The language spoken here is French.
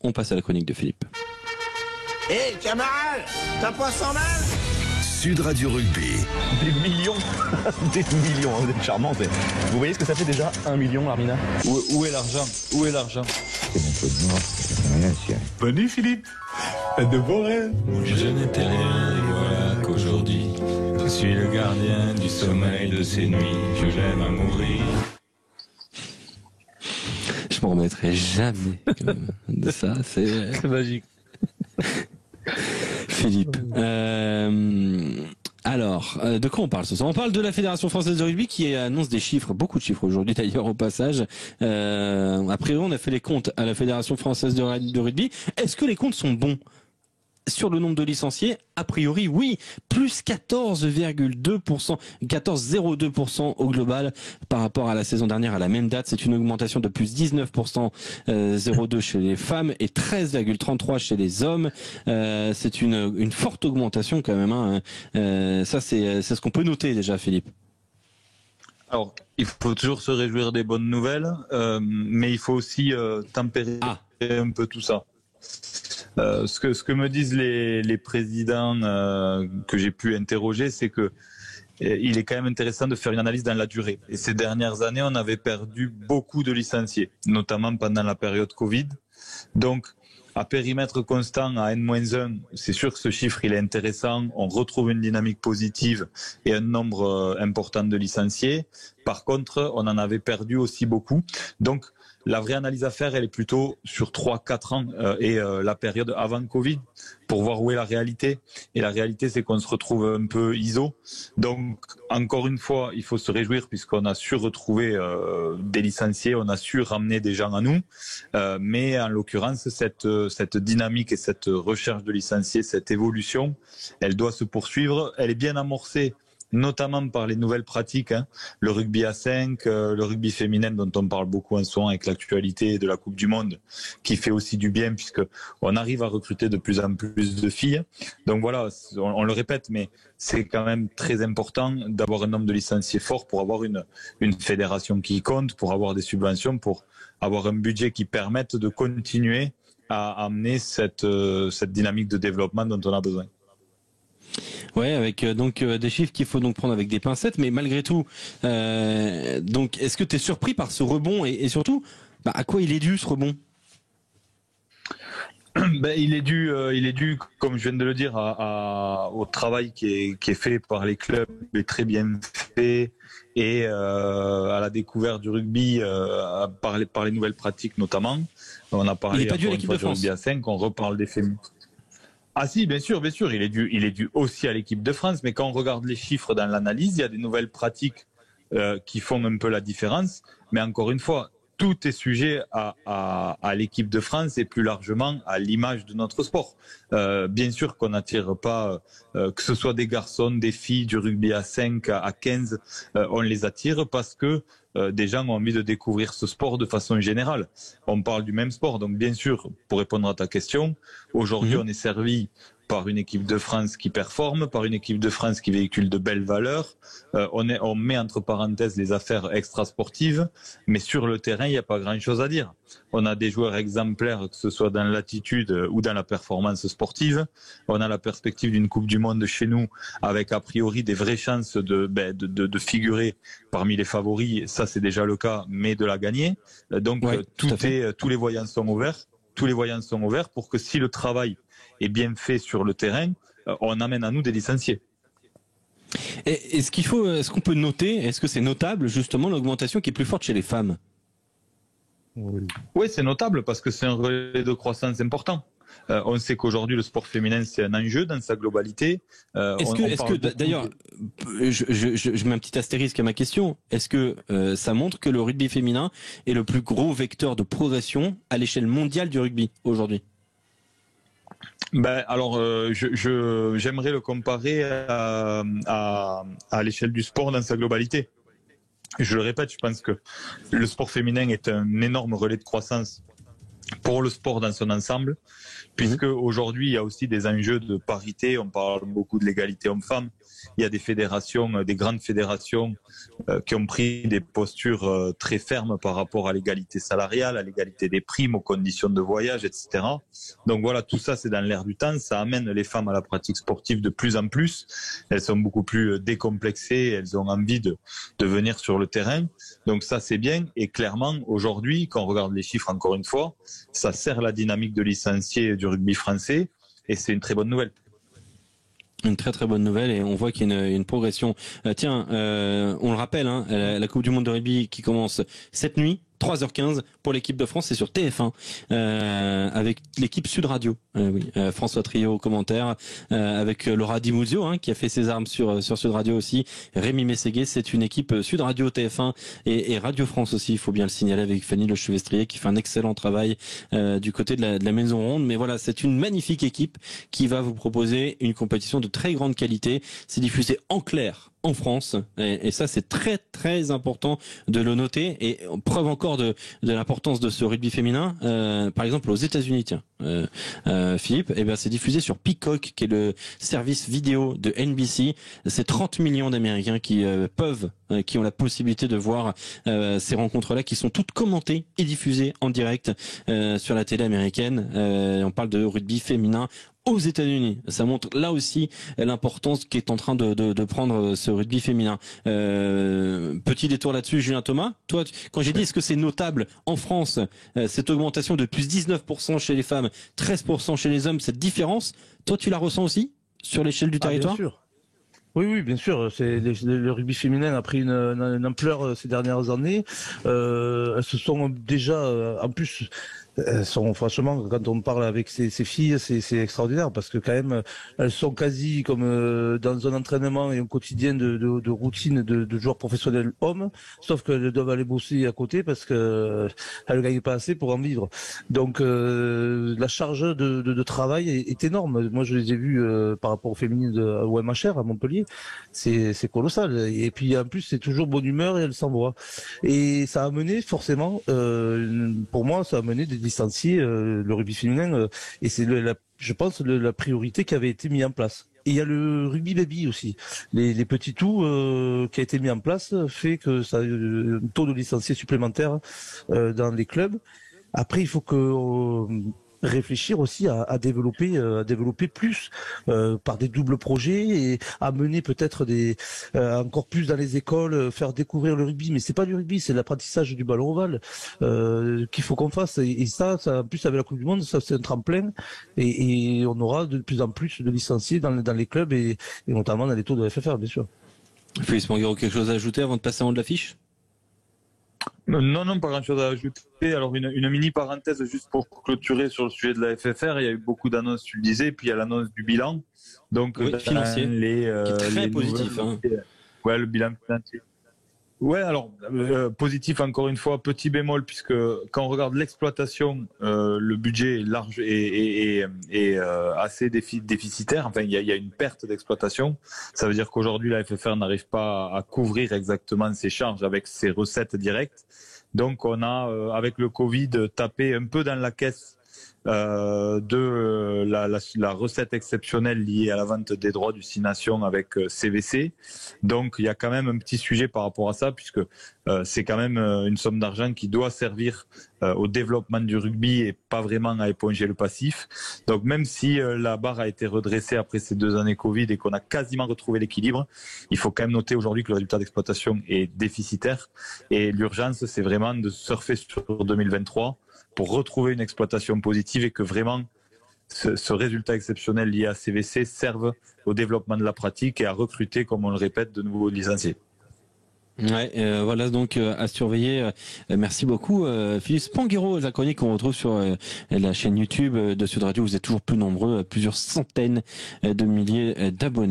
on passe à la chronique de Philippe. Hé, camarade, t'as pas 100 balles? Sud Radio Rugby. Des millions, vous êtes charmant. Vous voyez ce que ça fait déjà 1 million, Armina? Où est l'argent? Où est l'argent? C'est mon peu de mort. Bonne Philippe. De beaux rêves. Je n'étais rien et voilà qu'aujourd'hui je suis le gardien du sommeil de ces nuits. Je l'aime à mourir. Je m'en remettrai jamais de ça, c'est magique. Philippe. Alors, de quoi on parle ce soir? On parle de la Fédération Française de Rugby qui annonce des chiffres, beaucoup de chiffres aujourd'hui d'ailleurs au passage. Après, on a fait les comptes à la Fédération Française de Rugby. Est-ce que les comptes sont bons? Sur le nombre de licenciés, a priori, oui, plus 14,2%, 14,02% au global par rapport à la saison dernière à la même date. C'est une augmentation de plus 19%, 0,2 chez les femmes et 13,33 chez les hommes. C'est une forte augmentation quand même. Hein. Ça, c'est ce qu'on peut noter déjà, Philippe. Alors, il faut toujours se réjouir des bonnes nouvelles, mais il faut aussi tempérer un peu tout ça. Ce que me disent les présidents que j'ai pu interroger, c'est que il est quand même intéressant de faire une analyse dans la durée. Et ces dernières années, on avait perdu beaucoup de licenciés, notamment pendant la période Covid. Donc, à périmètre constant, à N-1, c'est sûr que ce chiffre il est intéressant. On retrouve une dynamique positive et un nombre important de licenciés. Par contre, on en avait perdu aussi beaucoup. Donc, la vraie analyse à faire, elle est plutôt sur 3-4 ans et la période avant Covid pour voir où est la réalité. Et la réalité, c'est qu'on se retrouve un peu ISO. Donc, encore une fois, il faut se réjouir puisqu'on a su retrouver des licenciés, on a su ramener des gens à nous. Mais en l'occurrence, cette dynamique et cette recherche de licenciés, cette évolution, elle doit se poursuivre. Elle est bien amorcée, notamment par les nouvelles pratiques, le rugby à 5, le rugby féminin dont on parle beaucoup en ce moment avec l'actualité de la Coupe du Monde, qui fait aussi du bien puisque on arrive à recruter de plus en plus de filles. Donc voilà, on le répète, mais c'est quand même très important d'avoir un nombre de licenciés fort pour avoir une fédération qui compte, pour avoir des subventions, pour avoir un budget qui permette de continuer à amener cette dynamique de développement dont on a besoin. Ouais, avec donc des chiffres qu'il faut donc prendre avec des pincettes, mais malgré tout, donc est-ce que tu es surpris par ce rebond et surtout, à quoi il est dû ce rebond? Il est dû, comme je viens de le dire, au travail qui est fait par les clubs, et très bien fait, et à la découverte du rugby par les nouvelles pratiques notamment. On a parlé il n'est pas dû à l'équipe de France. Du rugby à 5, on reparle des féminins. Ah si, bien sûr, il est dû aussi à l'équipe de France, mais quand on regarde les chiffres dans l'analyse, il y a des nouvelles pratiques qui font un peu la différence. Mais encore une fois, tout est sujet à l'équipe de France et plus largement à l'image de notre sport. Bien sûr qu'on n'attire pas, que ce soit des garçons, des filles, du rugby à 5, à 15, on les attire parce que des gens ont envie de découvrir ce sport de façon générale. On parle du même sport, donc bien sûr, pour répondre à ta question, aujourd'hui on est servi par une équipe de France qui performe, par une équipe de France qui véhicule de belles valeurs. On met entre parenthèses les affaires extrasportives, mais sur le terrain, il n'y a pas grand-chose à dire. On a des joueurs exemplaires, que ce soit dans l'attitude ou dans la performance sportive. On a la perspective d'une Coupe du Monde chez nous, avec a priori des vraies chances de figurer parmi les favoris. Ça, c'est déjà le cas, mais de la gagner. Donc, tous les voyants sont ouverts. Tous les voyants sont ouverts pour que si le travail est bien fait sur le terrain, on amène à nous des licenciés. Est-ce qu'on peut noter, est-ce que c'est notable justement l'augmentation qui est plus forte chez les femmes? Oui, c'est notable parce que c'est un relais de croissance important. On sait qu'aujourd'hui le sport féminin c'est un enjeu dans sa globalité. D'ailleurs, je mets un petit astérisque à ma question. Est-ce que ça montre que le rugby féminin est le plus gros vecteur de progression à l'échelle mondiale du rugby aujourd'hui? J'aimerais le comparer à l'échelle du sport dans sa globalité. Je le répète, je pense que le sport féminin est un énorme relais de croissance pour le sport dans son ensemble, puisque aujourd'hui il y a aussi des enjeux de parité. On parle beaucoup de l'égalité homme-femme. Il y a des fédérations, des grandes fédérations qui ont pris des postures très fermes par rapport à l'égalité salariale, à l'égalité des primes, aux conditions de voyage, etc. Donc voilà, tout ça c'est dans l'air du temps. Ça amène les femmes à la pratique sportive de plus en plus. Elles sont beaucoup plus décomplexées, elles ont envie de venir sur le terrain. Donc ça c'est bien. Et clairement aujourd'hui, quand on regarde les chiffres encore une fois, ça sert la dynamique de licenciés du rugby français et c'est une très bonne nouvelle. Une très très bonne nouvelle et on voit qu'il y a une progression. On le rappelle, hein, la Coupe du Monde de rugby qui commence cette nuit, 3h15 pour l'équipe de France, c'est sur TF1 avec l'équipe Sud Radio. François Trio au commentaire, avec Laura Di Muzio qui a fait ses armes sur Sud Radio aussi. Rémi Mességuet, c'est une équipe Sud Radio, TF1 et Radio France aussi. Il faut bien le signaler avec Fanny Le Chevestrier qui fait un excellent travail du côté de la Maison Ronde. Mais voilà, c'est une magnifique équipe qui va vous proposer une compétition de très grande qualité. C'est diffusé en clair en France et ça c'est très très important de le noter et preuve encore de l'importance de ce rugby féminin. Par exemple aux États-Unis, Philippe, c'est diffusé sur Peacock qui est le service vidéo de NBC. C'est 30 millions d'Américains qui ont la possibilité de voir ces rencontres-là qui sont toutes commentées et diffusées en direct sur la télé américaine. On parle de rugby féminin aux États-Unis. Ça montre là aussi l'importance qu'est en train de prendre ce rugby féminin. Petit détour là-dessus, Julien Thomas. Toi, quand j'ai dit est-ce que c'est notable en France, cette augmentation de plus 19% chez les femmes, 13% chez les hommes, cette différence, toi tu la ressens aussi sur l'échelle du territoire ? Bien sûr. Oui, bien sûr. Le rugby féminin a pris une ampleur ces dernières années. Elles se sont déjà, en plus, franchement, quand on parle avec ces filles, c'est extraordinaire parce que quand même, elles sont quasi comme dans un entraînement et un quotidien de routine de joueurs professionnels hommes, sauf qu'elles doivent aller bosser à côté parce que elles ne gagnent pas assez pour en vivre. Donc la charge de travail est énorme. Moi, je les ai vues par rapport aux féminines au MHR à Montpellier, c'est colossal. Et puis en plus, c'est toujours bonne humeur et elles s'envoient. Et ça a mené forcément, pour moi, ça a mené des licenciés le rugby féminin et c'est je pense la priorité qui avait été mise en place. Et il y a le rugby baby aussi, les petits tout qui a été mis en place fait que ça a un taux de licenciés supplémentaire dans les clubs. Après il faut que réfléchir aussi à développer plus par des doubles projets et à mener peut-être encore plus dans les écoles, faire découvrir le rugby. Mais c'est pas du rugby, c'est l'apprentissage du ballon ovale qu'il faut qu'on fasse. Et ça en plus avec la Coupe du Monde, ça c'est un tremplin et on aura de plus en plus de licenciés dans les clubs et notamment dans les tours de FFR, bien sûr. Félix Manguero, quelque chose à ajouter avant de passer en haut de l'affiche ? Non, pas grand-chose à ajouter. Alors une mini parenthèse juste pour clôturer sur le sujet de la FFR. Il y a eu beaucoup d'annonces, tu le disais, puis il y a l'annonce du bilan. Donc financier, qui est très positif. Ouais, le bilan financier. Ouais, alors positif encore une fois, petit bémol puisque quand on regarde l'exploitation, le budget est large et assez déficitaire. Enfin, il y a une perte d'exploitation. Ça veut dire qu'aujourd'hui la FFR n'arrive pas à couvrir exactement ses charges avec ses recettes directes. Donc on a avec le Covid tapé un peu dans la caisse de la recette exceptionnelle liée à la vente des droits du Six Nations avec CVC. Donc il y a quand même un petit sujet par rapport à ça puisque c'est quand même une somme d'argent qui doit servir au développement du rugby et pas vraiment à éponger le passif. Donc même si la barre a été redressée après ces 2 années Covid et qu'on a quasiment retrouvé l'équilibre, il faut quand même noter aujourd'hui que le résultat d'exploitation est déficitaire et l'urgence c'est vraiment de surfer sur 2023 pour retrouver une exploitation positive et que vraiment ce résultat exceptionnel lié à CVC serve au développement de la pratique et à recruter, comme on le répète, de nouveaux licenciés. Ouais, voilà donc à surveiller. Merci beaucoup Philippe Manguero, la chronique qu'on retrouve sur la chaîne YouTube de Sud Radio. Vous êtes toujours plus nombreux, plusieurs centaines de milliers d'abonnés.